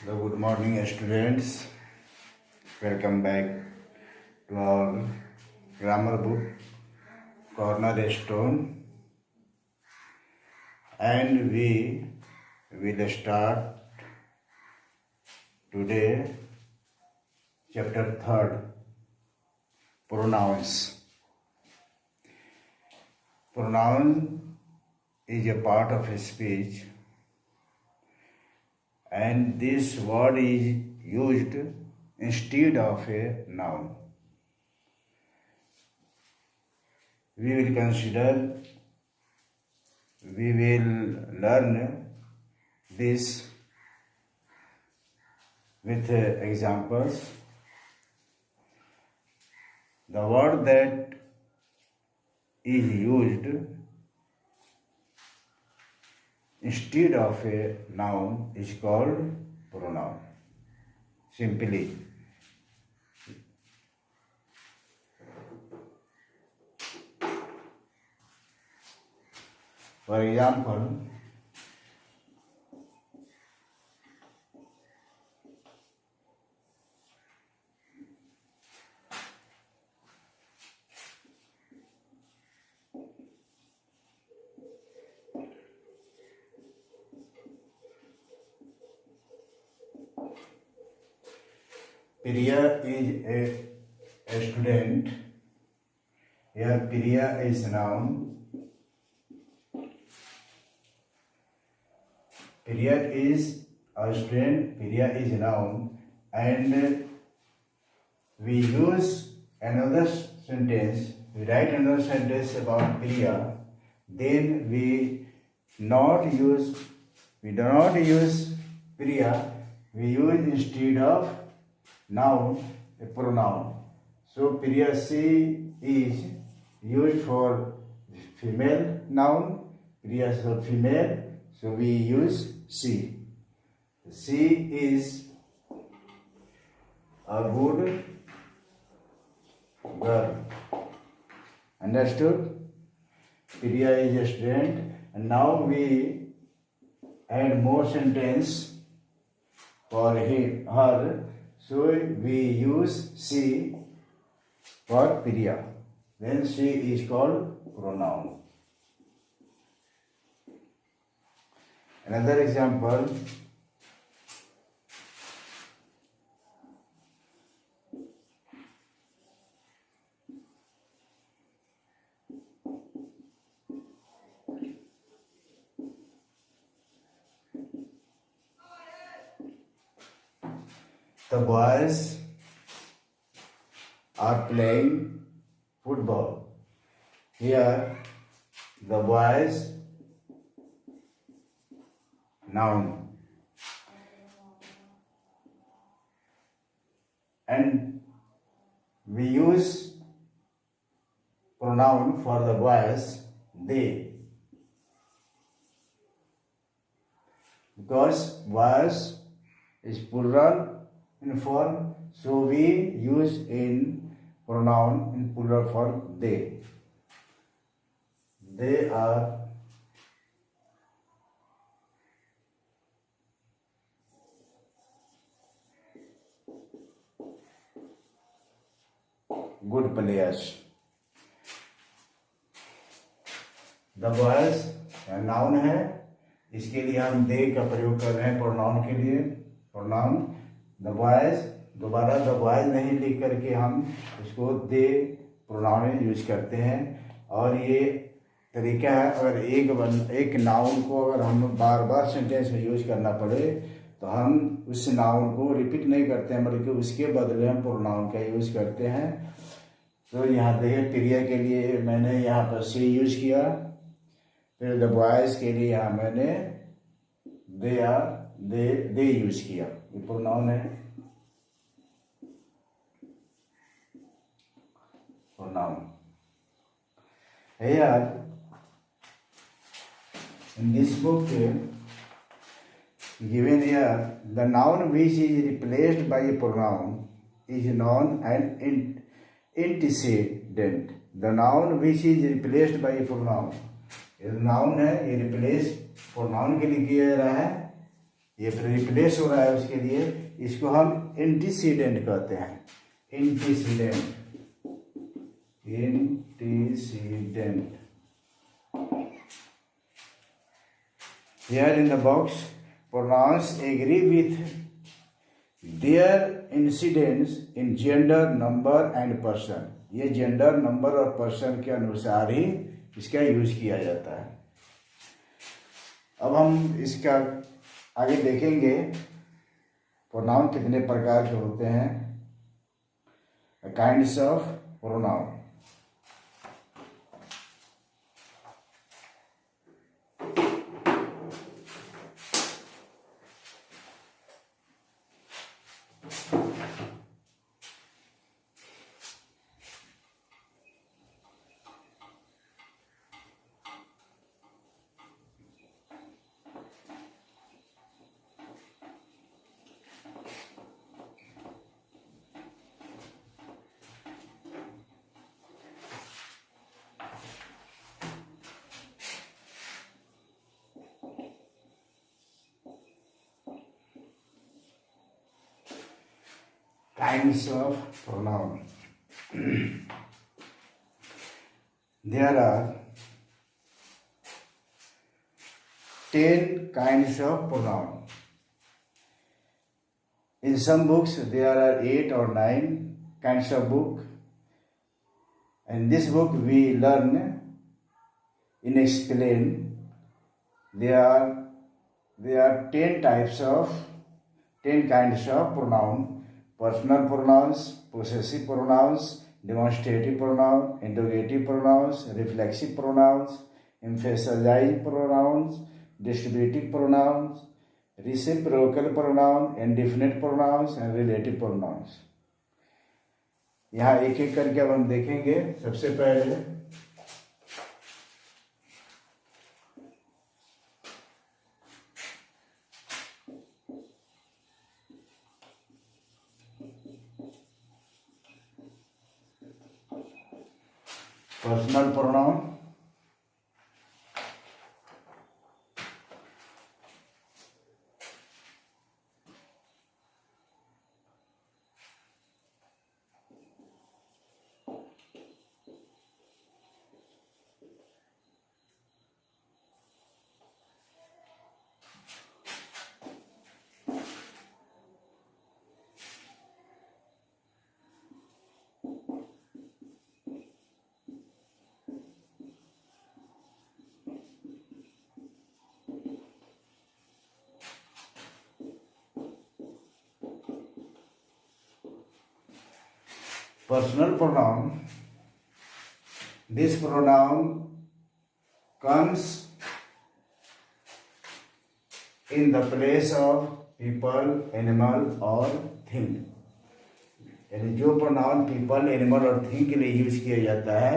So good morning students, welcome back to our grammar book Cornerstone, and we will start today chapter 3rd, pronouns. Pronoun is a part of speech, and this word is used instead of a noun. We will learn this with examples. The word that is used instead of a noun is called pronoun. Simply, for example, Priya is a student. Here Priya is noun. Priya is a student. Priya is noun, and we use another sentence. We write another sentence about Priya. Then we do not use Priya. We use instead of noun a pronoun. So Priya she is used for female noun. Priya is for female, so we use she. She is a good girl. Understood? Priya is a student, and now we add more sentence for her. So we use she for Priya. Then she is called pronoun. Another example. The boys are playing football. Here, the boys, noun. And we use pronoun for the boys, they. Because boys is plural in form, so we use in pronoun in plural form they. They are good players. The boys noun है, इसके लिए हम दे का प्रयोग कर रहे हैं pronoun के लिए. प्रोनाउन द बॉयज, दोबारा द बॉयज नहीं लिख करके हम उसको दे प्रोनाउन यूज करते हैं. और ये तरीका है, अगर एक नाउन को अगर हम बार बार सेंटेंस में यूज करना पड़े तो हम उस नाउन को रिपीट नहीं करते हैं, बल्कि उसके बदले हम प्रोनाउन का यूज करते हैं. तो यहाँ देखिए प्रिया के लिए मैंने यहाँ पर सी यूज किया, फिर द बॉयज के लिए यहाँ मैंने दे यूज किया. ये प्रोनाउन है. Pronoun here in this book given here, the noun which is replaced by a pronoun is known an antecedent. The noun which is replaced by a pronoun, ये noun है, ये replace pronoun के लिए किया जा रहा है, ये रिप्लेस हो रहा है उसके लिए, इसको हम एंटीसीडेंट कहते हैं। Antecedent, antecedent. Here in the box, pronouns agree with their incidence in gender, number and person। ये जेंडर, नंबर और पर्सन के अनुसार ही इसका यूज किया जाता है। अब हम इसका आगे देखेंगे प्रोनाउन कितने प्रकार के होते हैं। Kinds of pronoun. Kinds of pronoun. There are 10 kinds of pronoun. In some books there are 8 or 9 kinds of book. In this book we learn in explain there are 10 kinds of pronoun. Personal pronouns, possessive pronouns, demonstrative pronoun, interrogative pronouns, reflexive pronouns, emphasizing pronouns, distributive pronouns, reciprocal pronoun, indefinite pronouns and relative pronouns। यहाँ एक एक करके अब हम देखेंगे। सबसे पहले personal pronoun. Personal pronoun. This pronoun comes in the place of people, animal or thing। यानी जो प्रोनाउन पीपल, एनिमल और थिंग के लिए यूज किया जाता है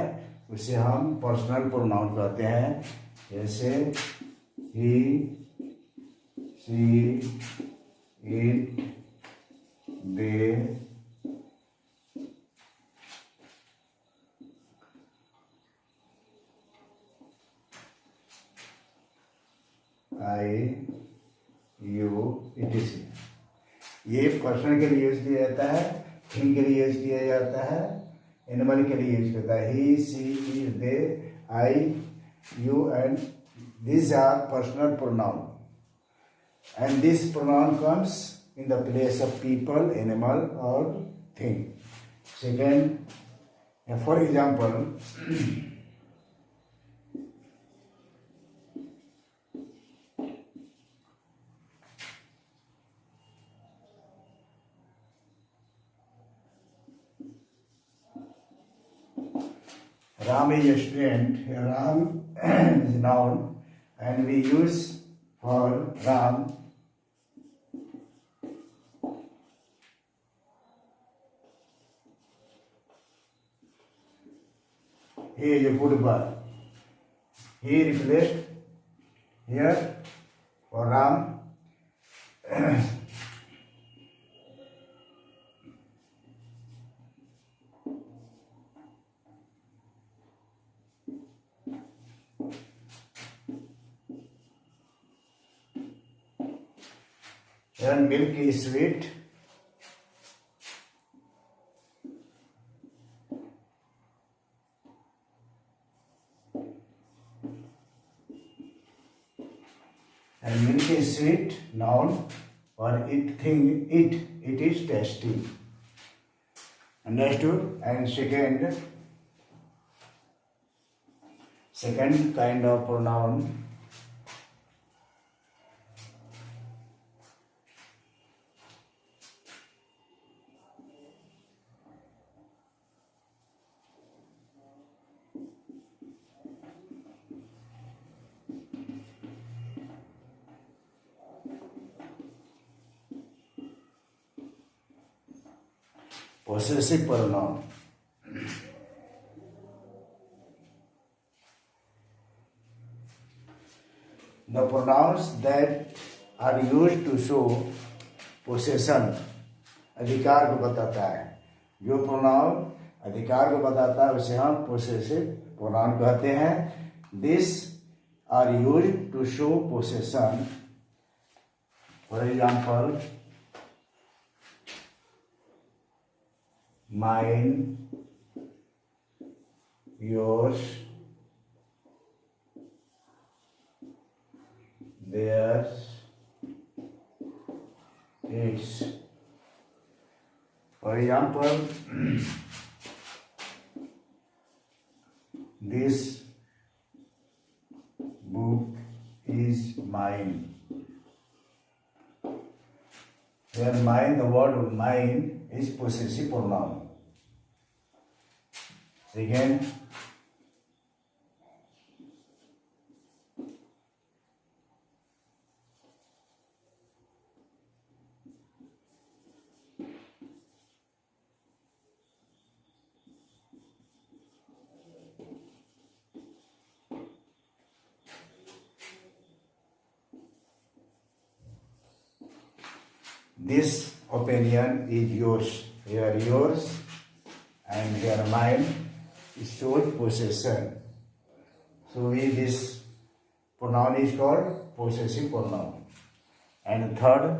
उसे हम पर्सनल प्रोनाउन कहते हैं। जैसे he, she, it, they, I, you, etc। ये पर्सन के लिए यूज किया जाता है, थिंग के लिए यूज किया जाता है, एनिमल के लिए यूज करता है। He, she, it, they, I, you and these are personal pronoun and this pronoun comes in the place of people, animal or thing। Second, for example, Ram is a student. Ram is noun and we use for Ram he is a good boy। He replaced here for Ram Here milk is sweet. And milk is sweet, noun, or it is tasty. Understood? And second kind of pronoun, possessive pronoun. The pronouns that are used to show possession, अधिकार को बताता है. जो pronoun अधिकार को बताता है उसे हम पोसेसिव प्रोनाउन कहते हैं. This are used to show possession. For example, mine, yours, theirs, its. For example, this book is mine. Here mine, the word mine is possessive pronoun. Again, this opinion is yours. Here yours and here mine. It shows possession. So this pronoun is called possessive pronoun. And third,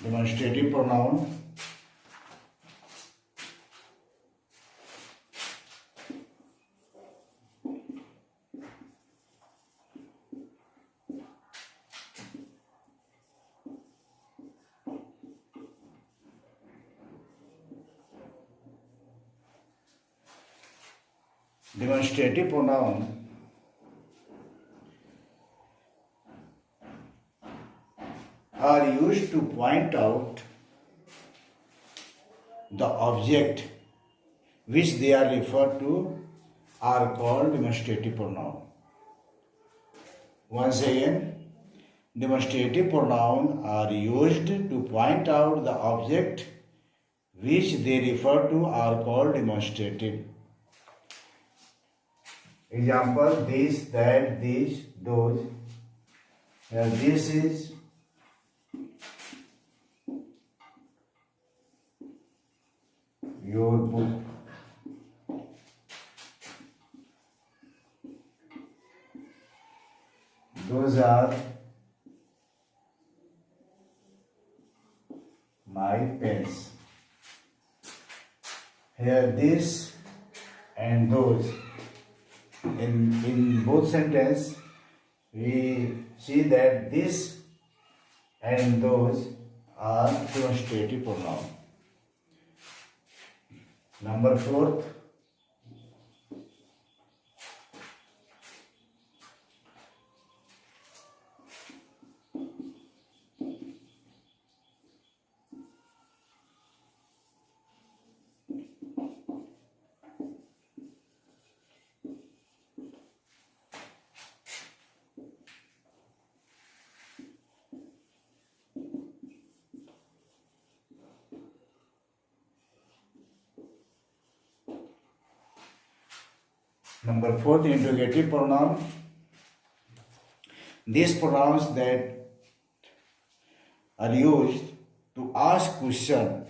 demonstrative pronoun. Demonstrative pronoun are used to point out the object which they are referred to are called demonstrative pronoun. Once again, demonstrative pronoun are used to point out the object which they refer to are called demonstrative. Example, this, that, this, those. Here this is your book. Those are my pens. Here this and those. In both sentences we see that this and those are demonstrative pronoun. Number 4, interrogative pronoun. These pronouns that are used to ask question.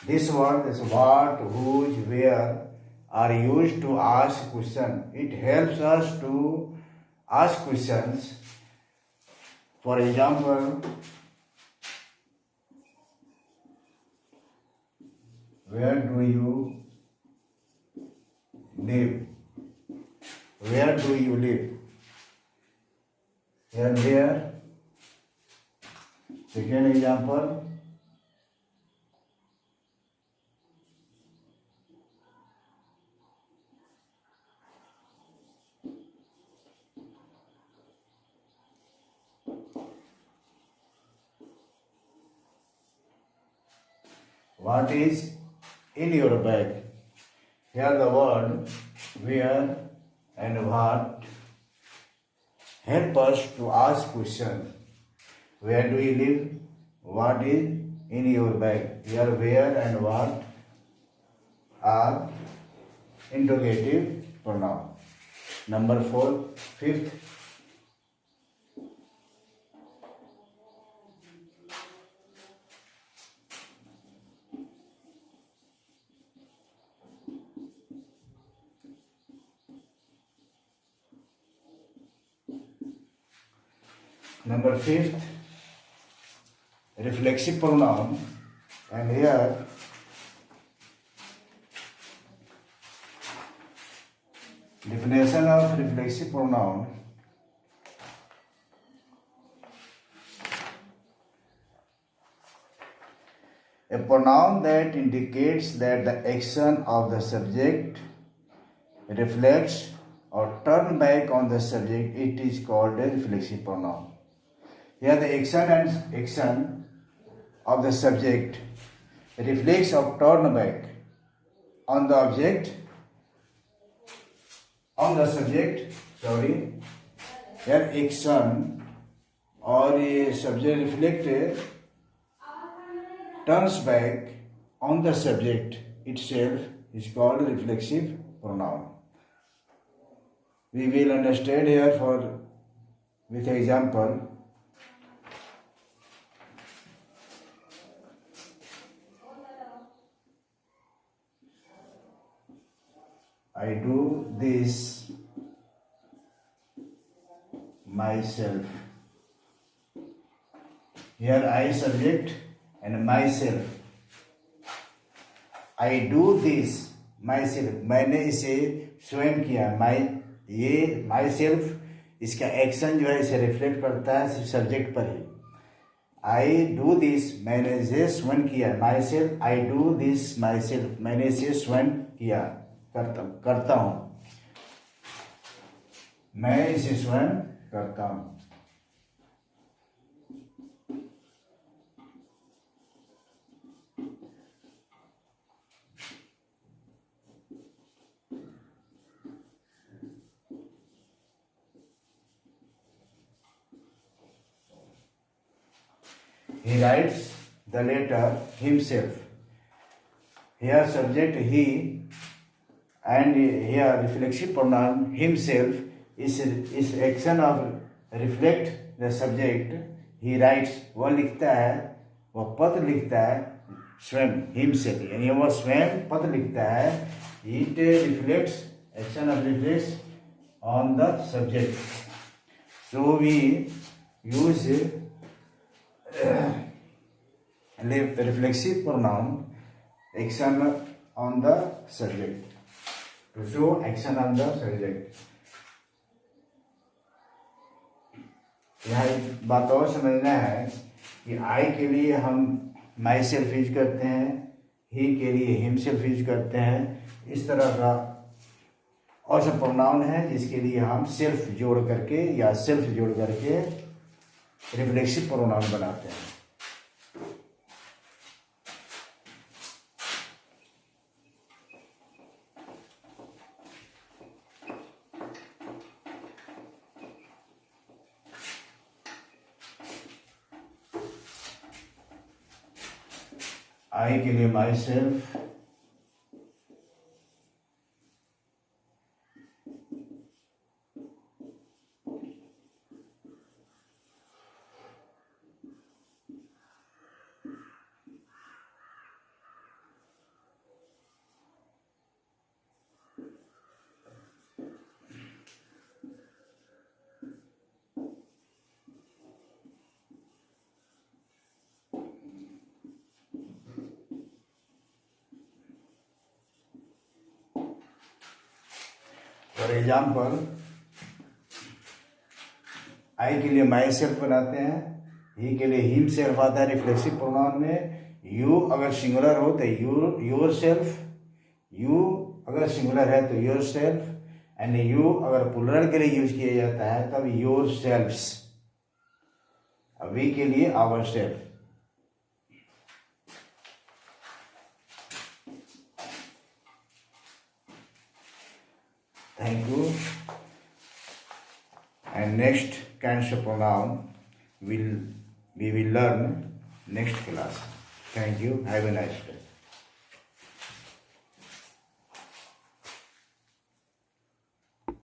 This word is what, whose, where are used to ask question. It helps us to ask questions. For example, where do you live? Where do you live? Here, where. Second example, what is in your bag? Here the word where and what help us to ask question. Where do you live? What is in your bag? Here where and what are interrogative pronoun. Number 4, fifth. Number 5th, reflexive pronoun, and here definition of reflexive pronoun. A pronoun that indicates that the action of the subject reflects or turn back on the subject, it is called a reflexive pronoun. Here the action of the subject reflects or turn back on the subject. Here action or a subject reflected turns back on the subject itself is called reflexive pronoun. We will understand here with example. I do this myself. Here I subject and myself. I do this myself. मैंने इसे स्वयं किया. ये myself इसका action जो है इसे reflect करता है सिर्फ सब्जेक्ट पर ही. I do this मैंने इसे स्वयं किया. myself, I do this myself मैंने इसे स्वयं किया, करता हूं. मैं इसे स्वयं करता हूं. He writes the letter himself. Here subject he, and here reflexive pronoun himself is action of reflect the subject. He writes, वह लिखता है, वह पत्र लिखता है स्वयं, himself, यानी वह स्वयं पत्र लिखता है. It reflects, action of reflects on the subject. So we use reflexive pronoun, action on the subject, to show action on the subject. यहाँ एक बात और समझना है कि आई के लिए हम माई सेल्फ यूज करते हैं, ही के लिए हिम सेल्फ यूज करते हैं। इस तरह का और सब प्रोनाउन है जिसके लिए हम सेल्फ जोड़ करके या सेल्फ जोड़ करके रिफ्लेक्सिव प्रोनाउन बनाते हैं। आई के लिए my self, for example I के लिए माई सेल्फ बनाते हैं, ही के लिए हिम सेल्फ आता है रिफ्लेक्सिव प्रोनाउन में। यू अगर सिंगुलर हो तो योर सेल्फ, यू अगर सिंगुलर है तो योर सेल्फ, एंड यू अगर प्लूरल के लिए यूज किया जाता है तब योर सेल्फ्स। वी के लिए our self. Thank you. And next kinds of pronoun we will learn next class. Thank you. Have a nice day.